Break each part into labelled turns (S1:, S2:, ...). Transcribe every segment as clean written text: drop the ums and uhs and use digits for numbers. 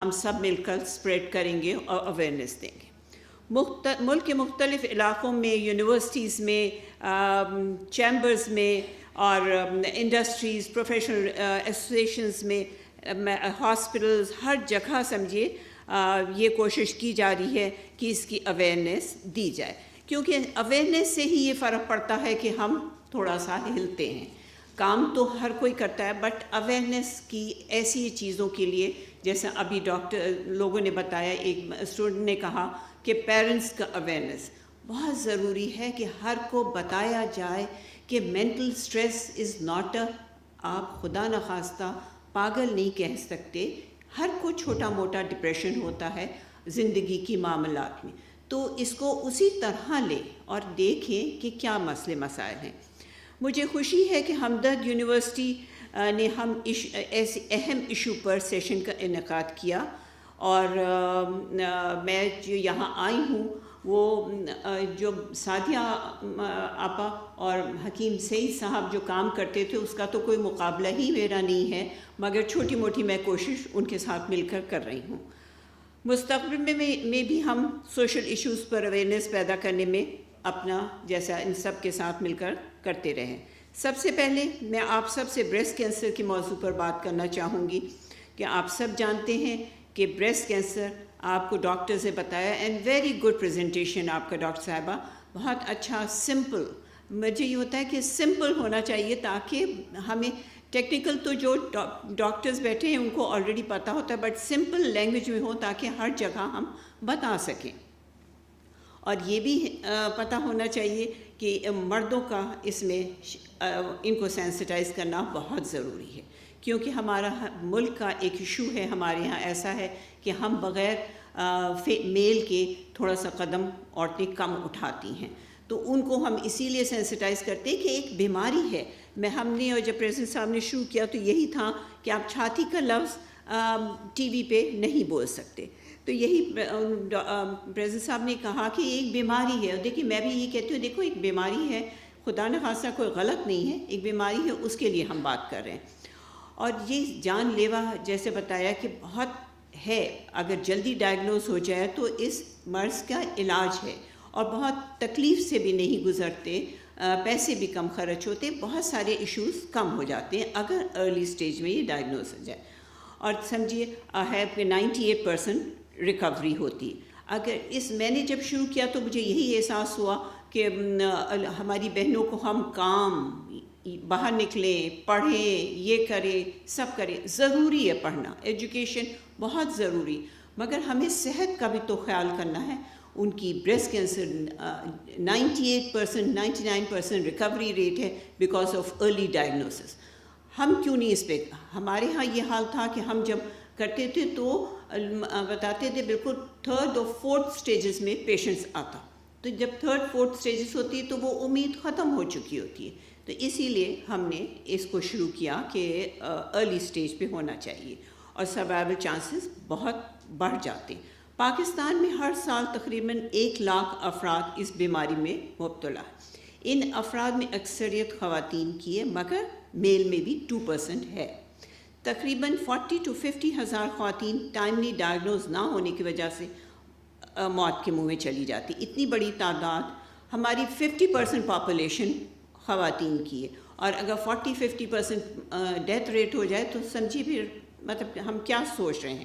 S1: ہم سب مل کر اسپریڈ کریں گے اور اویئرنیس دیں گے. ملک کے مختلف علاقوں میں، یونیورسٹیز میں، چیمبرز میں اور انڈسٹریز، پروفیشنل ایسوسیشنز میں، ہاسپٹلز، ہر جگہ سمجھیے یہ کوشش کی جا رہی ہے کہ اس کی اویئرنیس دی جائے، کیونکہ اویئرنیس سے ہی یہ فرق پڑتا ہے کہ ہم تھوڑا سا ہلتے ہیں. کام تو ہر کوئی کرتا ہے، بٹ اویئرنیس کی ایسی چیزوں کے لیے، جیسا ابھی ڈاکٹر لوگوں نے بتایا، ایک اسٹوڈنٹ نے کہا کہ پیرنٹس کا اویئرنیس بہت ضروری ہے کہ ہر کو بتایا جائے کہ مینٹل سٹریس از ناٹ آپ خدا نخواستہ پاگل نہیں کہہ سکتے، ہر کو چھوٹا موٹا ڈپریشن ہوتا ہے زندگی کی معاملات میں، تو اس کو اسی طرح لیں اور دیکھیں کہ کیا مسئلے مسائل ہیں. مجھے خوشی ہے کہ ہمدرد یونیورسٹی نے ہم ایسے اہم ایشو پر سیشن کا انعقاد کیا، اور میں جو یہاں آئی ہوں وہ جو سعدیہ آپا اور حکیم سعید صاحب جو کام کرتے تھے اس کا تو کوئی مقابلہ ہی میرا نہیں ہے، مگر چھوٹی موٹی میں کوشش ان کے ساتھ مل کر رہی ہوں. مستقبل میں بھی ہم سوشل ایشوز پر اویئرنیس پیدا کرنے میں اپنا جیسا ان سب کے ساتھ مل کر کرتے رہیں. سب سے پہلے میں آپ سب سے بریسٹ کینسر کے موضوع پر بات کرنا چاہوں گی کہ آپ سب جانتے ہیں کہ بریسٹ کینسر آپ کو ڈاکٹر سے بتایا، اینڈ ویری گڈ پریزنٹیشن آپ کا ڈاکٹر صاحبہ، بہت اچھا سمپل. مجھے یہ ہوتا ہے کہ سمپل ہونا چاہیے تاکہ ہمیں ٹیکنیکل تو جو ڈاکٹرز بیٹھے ہیں ان کو آلریڈی پتہ ہوتا ہے، بٹ سمپل لینگویج میں ہو تاکہ ہر جگہ ہم بتا سکیں. اور یہ بھی پتہ ہونا چاہیے کہ مردوں کا اس میں ان کو سینسٹائز کرنا بہت ضروری ہے، کیونکہ ہمارا ملک کا ایک ایشو ہے ہمارے ہاں ایسا ہے کہ ہم بغیر میل کے تھوڑا سا قدم عورتیں کم اٹھاتی ہیں، تو ان کو ہم اسی لیے سینسٹائز کرتے ہیں کہ ایک بیماری ہے. ہم نے اور جب پریزیڈنٹ صاحب نے شروع کیا تو یہی تھا کہ آپ چھاتی کا لفظ ٹی وی پہ نہیں بول سکتے، تو یہی پریزیڈنٹ صاحب نے کہا کہ ایک بیماری ہے. دیکھیے میں بھی یہ کہتی ہوں، دیکھو ایک بیماری ہے، خدا نخواستہ کوئی غلط نہیں ہے، ایک بیماری ہے، اس کے لیے ہم بات کر رہے ہیں. اور یہ جان لیوا جیسے بتایا کہ بہت ہے، اگر جلدی ڈائگنوز ہو جائے تو اس مرض کا علاج ہے، اور بہت تکلیف سے بھی نہیں گزرتے، پیسے بھی کم خرچ ہوتے، بہت سارے ایشوز کم ہو جاتے ہیں اگر ارلی سٹیج میں یہ ڈائگنوز ہو جائے. اور سمجھیے ہے کہ 98% ریکوری ہوتی. اگر میں نے جب شروع کیا تو مجھے یہی احساس ہوا کہ ہماری بہنوں کو ہم کام باہر نکلیں، پڑھیں، یہ کریں، سب کریں، ضروری ہے پڑھنا، ایجوکیشن بہت ضروری، مگر ہمیں صحت کا بھی تو خیال کرنا ہے. ان کی بریسٹ کینسر 98%، 99% ریکوری ریٹ ہے بیکاز آف ارلی ڈائگنوسس. ہم کیوں نہیں اس پہ؟ ہمارے ہاں یہ حال تھا کہ ہم جب کرتے تھے تو بتاتے تھے بالکل 3rd اور 4th سٹیجز میں پیشنٹس آتا، تو جب 3rd 4th سٹیجز ہوتی ہے تو وہ امید ختم ہو چکی ہوتی ہے. تو اسی لیے ہم نے اس کو شروع کیا کہ ارلی سٹیج پہ ہونا چاہیے، اور سروائیول چانسز بہت بڑھ جاتے ہیں. پاکستان میں ہر سال تقریباً 1 لاکھ افراد اس بیماری میں مبتلا ہیں. ان افراد میں اکثریت خواتین کی ہے، مگر میل میں بھی 2% ہے. تقریباً 40 to 50 ہزار خواتین ٹائملی ڈائگنوز نہ ہونے کی وجہ سے موت کے منہ میں چلی جاتی. اتنی بڑی تعداد، ہماری 50% پاپولیشن خواتین کی ہے، اور اگر 40-50% ڈیتھ ریٹ ہو جائے تو سمجھیے پھر مطلب ہم کیا سوچ رہے ہیں.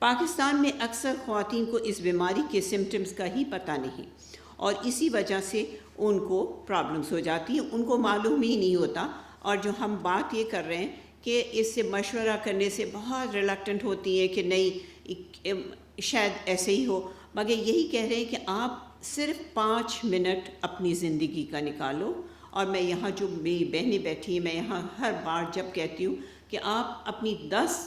S1: پاکستان میں اکثر خواتین کو اس بیماری کے سمٹمز کا ہی پتہ نہیں، اور اسی وجہ سے ان کو پرابلمس ہو جاتی ہیں، ان کو معلوم ہی نہیں ہوتا. اور جو ہم بات یہ کر رہے ہیں کہ اس سے مشورہ کرنے سے بہت ریلکٹنٹ ہوتی ہیں کہ نہیں شاید ایسے ہی ہو، مگر یہی کہہ رہے ہیں کہ آپ صرف 5 منٹ اپنی زندگی کا نکالو. اور میں یہاں جو میری بہنیں بیٹھی ہیں، میں یہاں ہر بار جب کہتی ہوں کہ آپ اپنی 10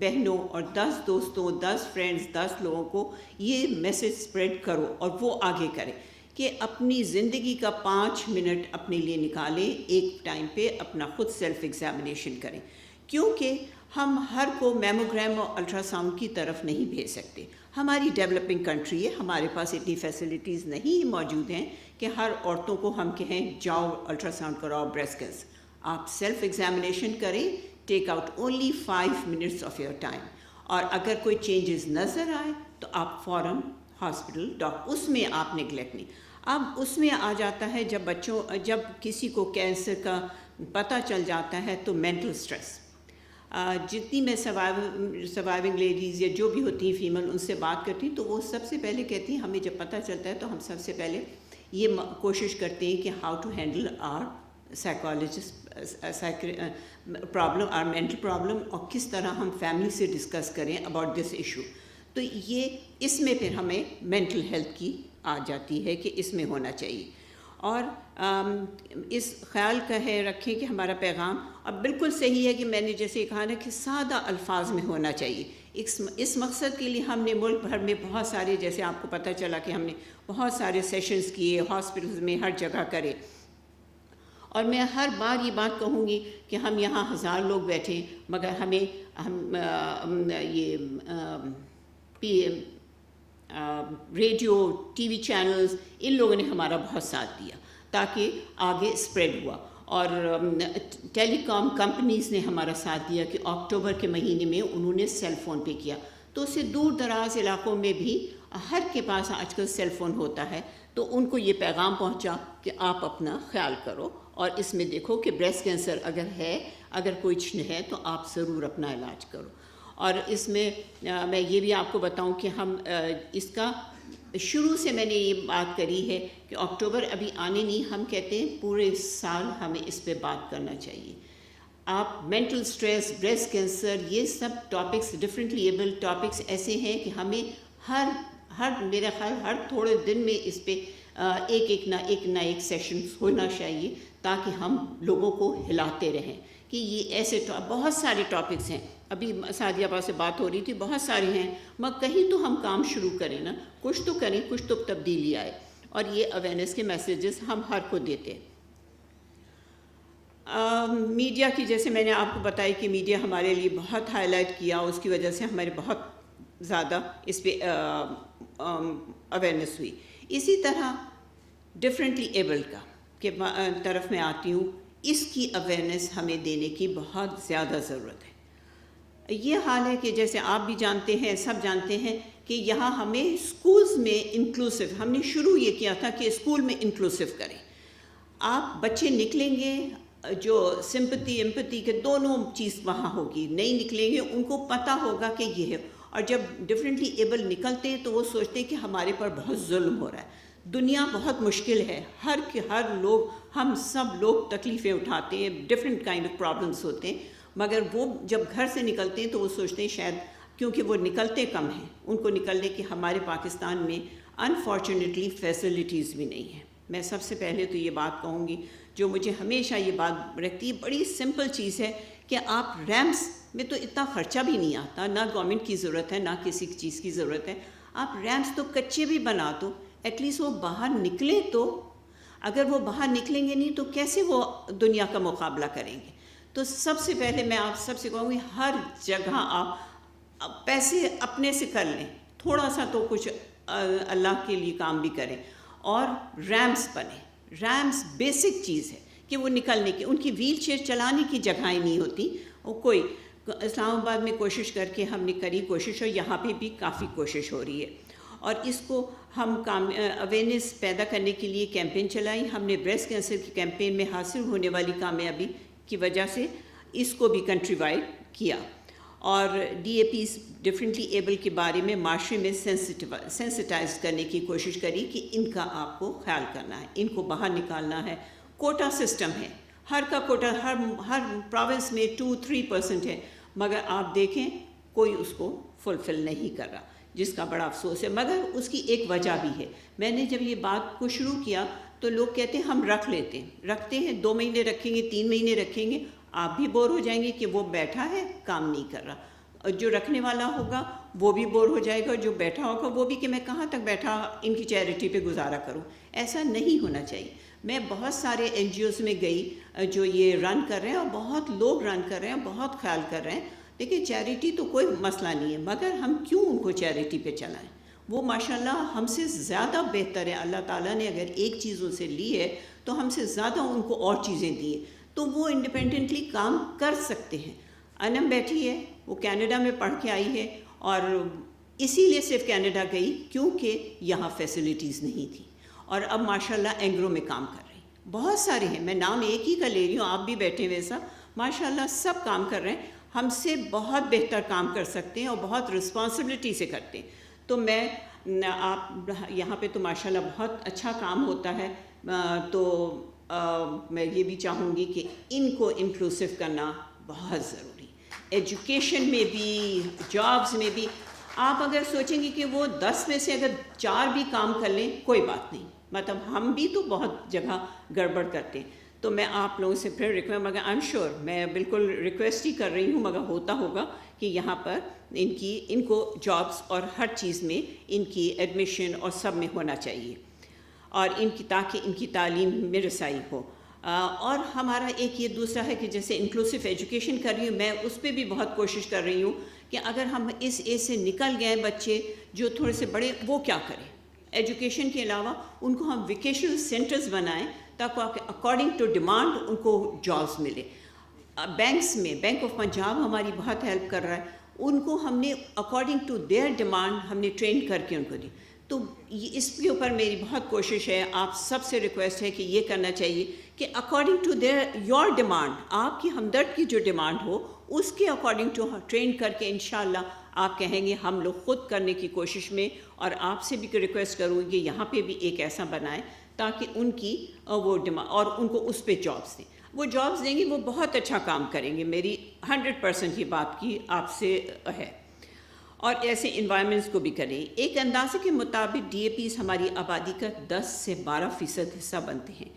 S1: بہنوں اور 10 دوستوں، 10 فرینڈز، 10 لوگوں کو یہ میسج سپریڈ کرو اور وہ آگے کریں کہ اپنی زندگی کا 5 منٹ اپنے لیے نکالیں، ایک ٹائم پہ اپنا خود سیلف ایگزامینیشن کریں. کیونکہ ہم ہر کو میموگرام اور الٹرا ساؤنڈ کی طرف نہیں بھیج سکتے. ہماری ڈیولپنگ کنٹری ہے، ہمارے پاس اتنی فیسلٹیز نہیں موجود ہیں کہ ہر عورتوں کو ہم کہیں جاؤ الٹرا ساؤنڈ کراؤ بریسٹ کینسر. آپ سیلف ایگزامینیشن کریں، take out only 5 minutes of your time. اور اگر کوئی چینجز نظر آئے تو آپ فوراً ہاسپٹل اس میں آپ نگلیکٹ نہیں. اب اس میں آ جاتا ہے جب کسی کو کینسر کا پتہ چل جاتا ہے تو مینٹل اسٹریس. جتنی میں سروائیونگ لیڈیز یا جو بھی ہوتی ہیں فیمل ان سے بات کرتی ہوں تو وہ سب سے پہلے کہتی ہیں ہمیں جب پتہ چلتا ہے تو ہم سب سے پہلے یہ کوشش کرتے ہیں کہ how to handle our problem our mental problem, اور کس طرح ہم فیملی سے ڈسکس کریں اباؤٹ دس ایشو. تو یہ اس میں پھر ہمیں مینٹل ہیلتھ کی آ جاتی ہے کہ اس میں ہونا چاہیے. اور اس خیال کا ہے رکھیں کہ ہمارا پیغام اب بالکل صحیح ہے کہ میں نے جیسے کہا نا کہ سادہ الفاظ میں ہونا چاہیے. اس مقصد کے لیے ہم نے ملک بھر میں بہت سارے, جیسے آپ کو پتہ چلا کہ ہم نے بہت سارے سیشنز کیے ہاسپٹلز میں, ہر جگہ کرے. اور میں ہر بار یہ بات کہوں گی کہ ہم یہاں 1000 لوگ بیٹھے مگر ہم یہ ریڈیو ٹی وی چینلز ان لوگوں نے ہمارا بہت ساتھ دیا تاکہ آگے اسپریڈ ہوا. اور ٹیلی کام کمپنیز نے ہمارا ساتھ دیا کہ اکتوبر کے مہینے میں انہوں نے سیل فون پہ کیا, تو اس سے دور دراز علاقوں میں بھی ہر کے پاس آج کل سیل فون ہوتا ہے, تو ان کو یہ پیغام پہنچا کہ آپ اپنا خیال کرو اور اس میں دیکھو کہ بریسٹ کینسر اگر کچھ ہے تو آپ ضرور اپنا علاج کرو. اور اس میں میں یہ بھی آپ کو بتاؤں کہ ہم اس کا شروع سے میں نے یہ بات کری ہے کہ اکتوبر ابھی آنے نہیں, ہم کہتے ہیں پورے سال ہمیں اس پہ بات کرنا چاہیے. آپ مینٹل اسٹریس, بریسٹ کینسر, یہ سب ٹاپکس ڈفرینٹلی ایبل ٹاپکس ایسے ہیں کہ ہمیں میرا خیال ہر تھوڑے دن میں اس پہ ایک نہ ایک سیشن ہونا چاہیے تاکہ ہم لوگوں کو ہلاتے رہیں کہ یہ ایسے بہت سارے ٹاپکس ہیں. ابھی سعدیہ با سے بات ہو رہی تھی, بہت سارے ہیں, مگر کہیں تو ہم کام شروع کریں نا, کچھ تو کریں, کچھ تو تبدیلی آئے. اور یہ اویئرنیس کے میسیجز ہم ہر کو دیتے. میڈیا کی, جیسے میں نے آپ کو بتائی کہ میڈیا ہمارے لیے بہت ہائی لائٹ کیا, اس کی وجہ سے ہمارے بہت زیادہ اس پہ اویئرنیس ہوئی. اسی طرح ڈفرینٹلی ایبلڈ کا کہ طرف میں آتی ہوں, اس کی اویئرنیس ہمیں دینے کی بہت زیادہ ضرورت ہے. یہ حال ہے کہ جیسے آپ بھی جانتے ہیں, سب جانتے ہیں کہ یہاں ہمیں اسکولز میں انکلوسیو, ہم نے شروع یہ کیا تھا کہ اسکول میں انکلوسیو کریں. آپ بچے نکلیں گے جو سمپتی امپتی کے دونوں چیز وہاں ہوگی, نہیں نکلیں گے ان کو پتہ ہوگا کہ یہ ہے. اور جب ڈفرینٹلی ایبل نکلتے ہیں تو وہ سوچتے ہیں کہ ہمارے پر بہت ظلم ہو رہا ہے, دنیا بہت مشکل ہے, ہر لوگ, ہم سب لوگ تکلیفیں اٹھاتے ہیں, ڈفرینٹ کائنڈ آف پرابلمس ہوتے ہیں, مگر وہ جب گھر سے نکلتے ہیں تو وہ سوچتے ہیں شاید کیونکہ وہ نکلتے کم ہیں, ان کو نکلنے کہ ہمارے پاکستان میں انفارچونیٹلی فیسلٹیز بھی نہیں ہیں. میں سب سے پہلے تو یہ بات کہوں گی جو مجھے ہمیشہ یہ بات رکھتی ہے, بڑی سمپل چیز ہے کہ آپ ریمپس میں تو اتنا خرچہ بھی نہیں آتا, نہ گورنمنٹ کی ضرورت ہے نہ کسی چیز کی ضرورت ہے. آپ ریمپس تو کچے بھی بنا دو, ایٹ لیسٹ وہ باہر نکلیں. تو اگر وہ باہر نکلیں گے نہیں تو کیسے وہ دنیا کا مقابلہ کریں گے. تو سب سے پہلے میں آپ سب سے کہوں گی ہر جگہ آپ پیسے اپنے سے کر لیں, تھوڑا سا تو کچھ اللہ کے لیے کام بھی کریں, اور ریمپس بنیں. ریمپس بیسک چیز ہے کہ وہ نکلنے کی, ان کی ویل چیئر چلانے کی جگہیں نہیں ہوتی. وہ کوئی اسلام آباد میں کوشش کر کے ہم نے کری کوشش, اور یہاں پہ بھی کافی کوشش ہو رہی ہے. اور اس کو ہم اویئرنیس پیدا کرنے کے لیے کیمپین چلائی. ہم نے بریسٹ کینسر کی کیمپین میں حاصل ہونے والی کامیابی کی وجہ سے اس کو بھی کنٹری وائڈ کیا, اور D A Ps differently able کے بارے میں معاشرے میں سینسٹائز کرنے کی کوشش کری کہ ان کا آپ کو خیال کرنا ہے, ان کو باہر نکالنا ہے. کوٹا سسٹم ہے, ہر کا کوٹا ہر پروونس میں 2-3% ہے, مگر آپ دیکھیں کوئی اس کو فلفل نہیں کر رہا, جس کا بڑا افسوس ہے. مگر اس کی ایک وجہ بھی ہے. میں نے جب یہ بات کو شروع کیا تو لوگ کہتے ہیں ہم رکھتے ہیں 2 مہینے رکھیں گے, 3 مہینے رکھیں گے, آپ بھی بور ہو جائیں گے کہ وہ بیٹھا ہے کام نہیں کر رہا, اور جو رکھنے والا ہوگا وہ بھی بور ہو جائے گا, جو بیٹھا ہوگا وہ بھی کہ میں کہاں تک بیٹھا ان کی چیریٹی پہ گزارا کروں. ایسا نہیں ہونا چاہیے. میں بہت سارے این جی اوز میں گئی جو یہ رن کر رہے ہیں, اور بہت لوگ رن کر رہے ہیں, بہت خیال کر رہے ہیں. دیکھیں چیریٹی تو کوئی مسئلہ نہیں ہے, مگر ہم کیوں ان کو چیریٹی پہ چلائیں. وہ ماشاءاللہ ہم سے زیادہ بہتر ہے. اللہ تعالیٰ نے اگر ایک چیز ان سے لی ہے تو ہم سے زیادہ ان کو اور چیزیں دی ہیں, تو وہ انڈیپینڈنٹلی کام کر سکتے ہیں. انم بیٹھی ہے, وہ کینیڈا میں پڑھ کے آئی ہے اور اسی لیے صرف کینیڈا گئی کیونکہ یہاں فیسلٹیز نہیں تھیں، اور اب ماشاءاللہ اینگرو میں کام کر رہی ہیں. بہت سارے ہیں، میں نام ایک ہی کا لے رہی ہوں، آپ بھی بیٹھے ہوئے سب ماشاءاللہ سب کام کر رہے ہیں، ہم سے بہت بہتر کام کر سکتے ہیں اور بہت رسپانسبلٹی سے کرتے ہیں. تو میں آپ یہاں پہ تو ماشاءاللہ بہت اچھا کام ہوتا ہے، تو میں یہ بھی چاہوں گی کہ ان کو انکلوسیو کرنا بہت ضروری، ایجوکیشن میں بھی، جابز میں بھی. آپ اگر سوچیں گے کہ وہ 10 میں سے اگر 4 بھی کام کر لیں کوئی بات نہیں، مطلب ہم بھی تو بہت جگہ گڑبڑ کرتے ہیں. تو میں آپ لوگوں سے پھر ریکویسٹ، مگر آئی ایم شیور میں بالکل ریکویسٹ ہی کر رہی ہوں، مگر ہوتا ہوگا کہ یہاں پر ان کو جابس اور ہر چیز میں ان کی ایڈمیشن اور سب میں ہونا چاہیے، اور تاکہ ان کی تعلیم میں رسائی ہو. اور ہمارا ایک یہ دوسرا ہے کہ جیسے انکلوسیو ایجوکیشن کر رہی ہوں میں، اس پہ بھی بہت کوشش کر رہی ہوں کہ اگر ہم اس ایج سے نکل گئے بچے جو تھوڑے سے بڑے، وہ کیا کریں. ایجوکیشن کے علاوہ ان کو ہم ویکیشنل سینٹرز بنائیں تاکہ اکارڈنگ ٹو ڈیمانڈ ان کو جابس ملے. بینکس میں بینک آف پنجاب ہماری بہت ہیلپ کر رہا ہے، ان کو ہم نے اکارڈنگ ٹو دیئر ڈیمانڈ ہم نے ٹرین کر کے ان کو دی. تو اس کے اوپر میری بہت کوشش ہے، آپ سب سے ریکویسٹ ہے کہ یہ کرنا چاہیے کہ اکارڈنگ ٹو یور ڈیمانڈ، آپ کی ہمدرد کی جو ڈیمانڈ ہو اس کے اکارڈنگ ٹو ٹرین کر کے انشاءاللہ آپ کہیں گے ہم لوگ خود کرنے کی کوشش میں. اور آپ سے بھی ریکویسٹ کروں گی کہ یہاں پہ بھی ایک ایسا بنائیں تاکہ ان کی وہ ڈیمانڈ، اور ان کو اس پہ جابس دیں. وہ جابس دیں گے وہ بہت اچھا کام کریں گے، میری 100% یہ بات کی آپ سے ہے. اور ایسے انوائرمنٹس کو بھی کریں. ایک اندازے کے مطابق ڈی اے پیز ہماری آبادی کا 10 سے 12% حصہ بنتے ہیں.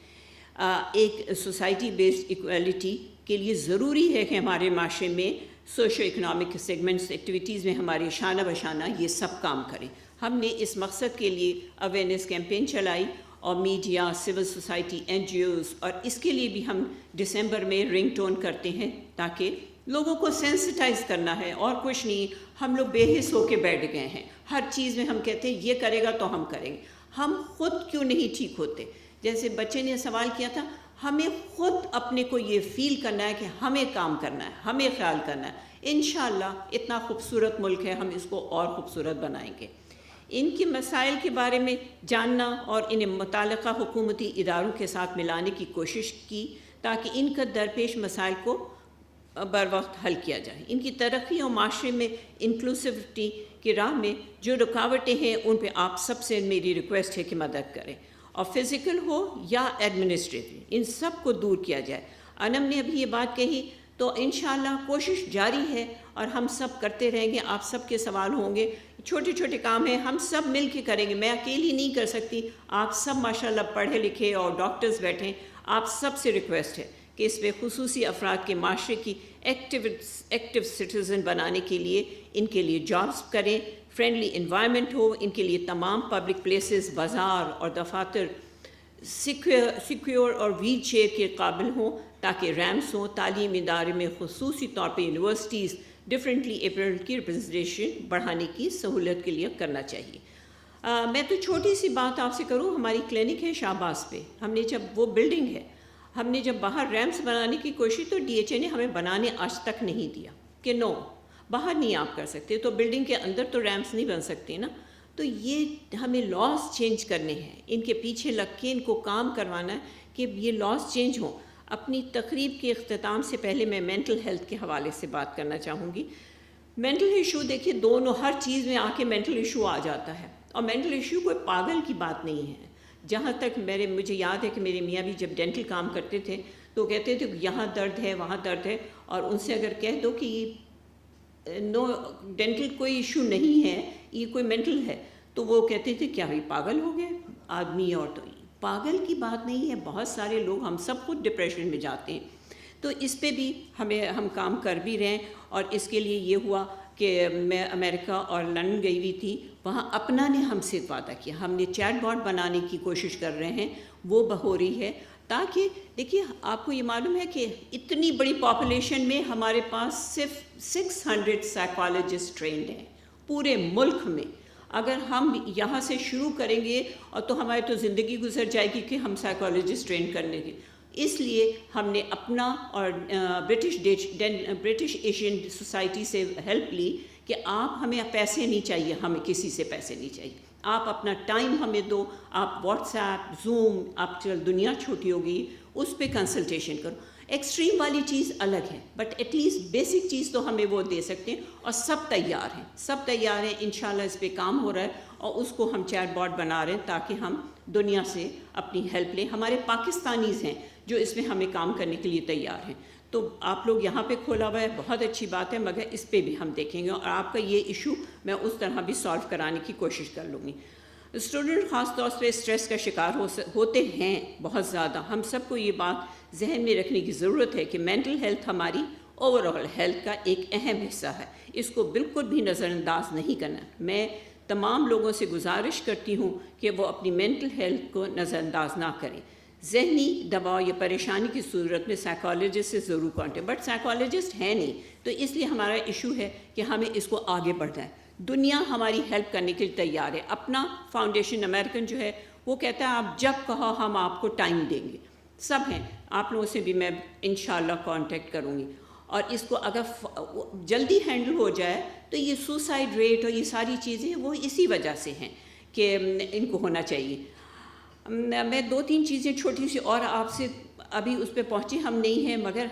S1: ایک سوسائٹی بیسڈ ایکویلٹی کے لیے ضروری ہے کہ ہمارے معاشرے میں سوشو اکنامک سیگمنٹس ایکٹیویٹیز میں ہمارے شانہ بشانہ یہ سب کام کریں. ہم نے اس مقصد کے لیے اویئرنیس کیمپین چلائی، اور media, civil society, N G Os, اور اس کے لیے بھی ہم دسمبر میں رنگ ٹون کرتے ہیں تاکہ لوگوں کو سینسٹائز کرنا ہے اور کچھ نہیں. ہم لوگ بے حس ہو کے بیٹھ گئے ہیں، ہر چیز میں ہم کہتے ہیں یہ کرے گا تو ہم کریں گے. ہم خود کیوں نہیں ٹھیک ہوتے؟ جیسے بچے نے سوال کیا تھا، ہمیں خود اپنے کو یہ فیل کرنا ہے کہ ہمیں کام کرنا ہے، ہمیں خیال کرنا ہے. انشاءاللہ اتنا خوبصورت ملک ہے، ہم اس کو اور خوبصورت بنائیں گے. ان کے مسائل کے بارے میں جاننا اور انہیں متعلقہ حکومتی اداروں کے ساتھ ملانے کی کوشش کی تاکہ ان کا درپیش مسائل کو بر وقت حل کیا جائے. ان کی ترقی اور معاشرے میں انکلوسیوٹی کی راہ میں جو رکاوٹیں ہیں ان پہ آپ سب سے میری ریکویسٹ ہے کہ مدد کریں، اور فزیکل ہو یا ایڈمنسٹریٹو، ان سب کو دور کیا جائے. انم نے ابھی یہ بات کہی تو انشاءاللہ کوشش جاری ہے اور ہم سب کرتے رہیں گے. آپ سب کے سوال ہوں گے، چھوٹے چھوٹے کام ہیں، ہم سب مل کے کریں گے. میں اکیلی نہیں کر سکتی، آپ سب ماشاءاللہ پڑھے لکھے اور ڈاکٹرز بیٹھیں. آپ سب سے ریکویسٹ ہے کہ اس پہ خصوصی افراد کے معاشرے کی ایکٹیو سٹیزن بنانے کے لیے ان کے لیے جابس کریں، فرینڈلی انوائرمنٹ ہو ان کے لیے، تمام پبلک پلیسز، بازار اور دفاتر سیکیور اور ویل چیئر کے قابل ہوں تاکہ ریمپس ہوں. تعلیمی ادارے میں خصوصی طور پہ یونیورسٹیز ڈفرینٹلی ایبلڈ کی ریپرزنٹیشن بڑھانے کی سہولت کے لیے کرنا چاہیے. میں تو چھوٹی سی بات آپ سے کروں، ہماری کلینک ہے شاہباز پہ، ہم نے جب وہ بلڈنگ ہے، ہم نے جب باہر ریمپس بنانے کی کوشش تو ڈی ایچ اے نے ہمیں بنانے آج تک نہیں دیا کہ نو باہر نہیں آپ کر سکتے. تو بلڈنگ کے اندر تو ریمپس نہیں بن سکتے نا. تو یہ ہمیں لاس چینج کرنے ہیں، ان کے پیچھے لگ کے ان کو کام کروانا ہے کہ یہ لاس چینج ہوں. اپنی تقریب کے اختتام سے پہلے میں مینٹل ہیلتھ کے حوالے سے بات کرنا چاہوں گی. مینٹل ایشو دیکھیے، دونوں ہر چیز میں آ کے مینٹل ایشو آ جاتا ہے، اور مینٹل ایشو کوئی پاگل کی بات نہیں ہے. جہاں تک مجھے یاد ہے کہ میرے میاں بھی جب ڈینٹل کام کرتے تھے تو کہتے تھے یہاں درد ہے وہاں درد ہے، اور ان سے اگر کہہ دو کہ نو ڈینٹل کوئی ایشو نہیں ہے، یہ کوئی مینٹل ہے، تو وہ کہتے تھے کیا یہ پاگل ہو گئے آدمی. اور تو پاگل کی بات نہیں ہے، بہت سارے لوگ، ہم سب خود ڈپریشن میں جاتے ہیں. تو اس پہ بھی ہم کام کر بھی رہے ہیں. اور اس کے لیے یہ ہوا کہ میں امریکہ اور لندن گئی ہوئی تھی، وہاں اپنا نے ہم سے وعدہ کیا، ہم نے چیٹ باٹ بنانے کی کوشش کر رہے ہیں، وہ ہو رہی ہے. تاکہ دیکھیے آپ کو یہ معلوم ہے کہ اتنی بڑی پاپولیشن میں ہمارے پاس صرف 600 سائیکالوجسٹ ٹرینڈ ہیں پورے ملک میں. اگر ہم یہاں سے شروع کریں گے اور تو ہماری تو زندگی گزر جائے گی کہ ہم سائیکالوجسٹ ٹرین کرنے کے. اس لیے ہم نے اپنا اور برٹش ایشین سوسائٹی سے ہیلپ لی کہ آپ ہمیں پیسے نہیں چاہیے، ہمیں کسی سے پیسے نہیں چاہیے، آپ اپنا ٹائم ہمیں دو، آپ واٹس ایپ، زوم، آپ چل دنیا چھوٹی ہوگی اس پہ کنسلٹیشن کرو. ایکسٹریم والی چیز الگ ہے، بٹ ایٹ لیسٹ بیسک چیز تو ہمیں وہ دے سکتے ہیں، اور سب تیار ہیں انشاءاللہ اس پہ کام ہو رہا ہے، اور اس کو ہم چیٹ باٹ بنا رہے ہیں تاکہ ہم دنیا سے اپنی ہیلپ لیں. ہمارے پاکستانیز ہیں جو اس میں ہمیں کام کرنے کے لیے تیار ہیں. تو آپ لوگ یہاں پہ کھولا ہوا ہے، بہت اچھی بات ہے، مگر اس پہ بھی ہم دیکھیں گے، اور آپ کا یہ ایشو میں اس طرح بھی سالو کرانے کی کوشش کر لوں گی. اسٹوڈنٹ خاص طور پہ اسٹریس کا شکار ہوتے ہیں بہت زیادہ. ہم سب کو یہ بات ذہن میں رکھنے کی ضرورت ہے کہ مینٹل ہیلتھ ہماری اوور آل ہیلتھ کا ایک اہم حصہ ہے، اس کو بالکل بھی نظر انداز نہیں کرنا. میں تمام لوگوں سے گزارش کرتی ہوں کہ وہ اپنی مینٹل ہیلتھ کو نظر انداز نہ کریں. ذہنی دباؤ یا پریشانی کی صورت میں سائیکالوجسٹ سے ضرور کانٹیکٹ، بٹ سائیکالوجسٹ ہے نہیں، تو اس لیے ہمارا ایشو ہے کہ ہمیں اس کو آگے بڑھنا ہے. دنیا ہماری ہیلپ کرنے کے لیے تیار ہے. اپنا فاؤنڈیشن امریکن جو ہے وہ کہتا ہے آپ جب کہو ہم آپ کو ٹائم دیں گے. سب ہیں، آپ لوگوں سے بھی میں انشاءاللہ کانٹیکٹ کروں گی. اور اس کو اگر جلدی ہینڈل ہو جائے تو یہ سوسائڈ ریٹ اور یہ ساری چیزیں وہ اسی وجہ سے ہیں کہ ان کو ہونا چاہیے. میں 2-3 چیزیں چھوٹی سی اور آپ سے ابھی اس پہ پہنچی ہم نہیں ہیں، مگر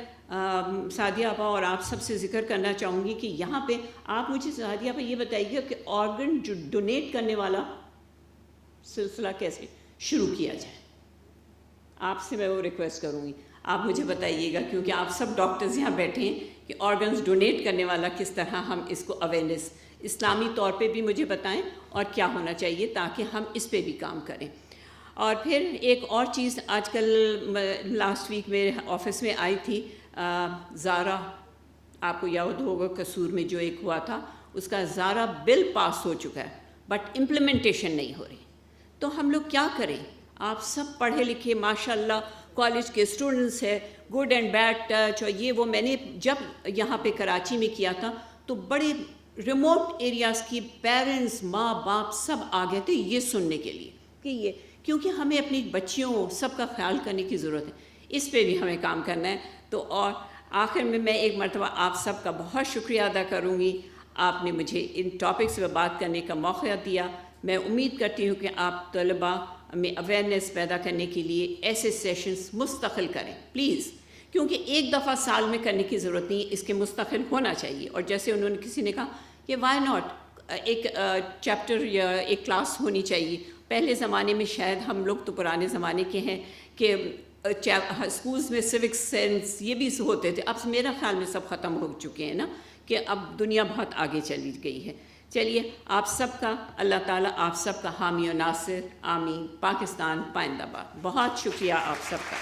S1: سعدیہ آپا اور آپ سب سے ذکر کرنا چاہوں گی کہ یہاں پہ آپ مجھے سعدیہ آپا یہ بتائیے کہ آرگن جو ڈونیٹ کرنے والا سلسلہ کیسے شروع کیا جائے. آپ سے میں وہ ریکویسٹ کروں گی، آپ مجھے بتائیے گا، کیونکہ آپ سب ڈاکٹرز یہاں بیٹھے ہیں، کہ آرگنز ڈونیٹ کرنے والا کس طرح ہم اس کو اویئرنیس اسلامی طور پہ بھی مجھے بتائیں اور کیا ہونا چاہیے تاکہ ہم اس پہ بھی کام کریں. اور پھر ایک اور چیز آج کل لاسٹ ویک میرے آفس میں آئی تھی، زارا، آپ کو یاد ہوگا قصور میں جو ایک ہوا تھا، اس کا زارا بل پاس ہو چکا ہے بٹ امپلیمنٹیشن نہیں ہو رہی. تو ہم لوگ کیا کریں؟ آپ سب پڑھے لکھے ماشاءاللہ کالج کے اسٹوڈنٹس ہیں، گڈ اینڈ بیڈ ٹچ، اور یہ وہ میں نے جب یہاں پہ کراچی میں کیا تھا تو بڑے ریموٹ ایریاز کی پیرنٹس، ماں باپ سب آ گئے تھے یہ سننے کے لیے کہ یہ، کیونکہ ہمیں اپنی بچیوں سب کا خیال کرنے کی ضرورت ہے. اس پہ بھی ہمیں کام کرنا ہے. تو اور آخر میں ایک مرتبہ آپ سب کا بہت شکریہ ادا کروں گی، آپ نے مجھے ان ٹاپکس پہ بات کرنے کا موقع دیا. میں امید کرتی ہوں کہ آپ طلباء میں اویئرنیس پیدا کرنے کے لیے ایسے سیشنز مستقل کریں پلیز، کیونکہ ایک دفعہ سال میں کرنے کی ضرورت نہیں، اس کے مستقل ہونا چاہیے. اور جیسے انہوں نے کسی نے کہا کہ وائی ناٹ ایک چیپٹر یا ایک کلاس ہونی چاہیے. پہلے زمانے میں شاید ہم لوگ تو پرانے زمانے کے ہیں کہ اسکولز میں سوکس سینس یہ بھی ہوتے تھے. اب میرا خیال میں سب ختم ہو چکے ہیں نا، کہ اب دنیا بہت آگے چلی گئی ہے. چلیے آپ سب کا اللہ تعالیٰ آپ سب کا حامی و ناصر، آمین. پاکستان پائندہ باد. بہت شکریہ آپ سب کا.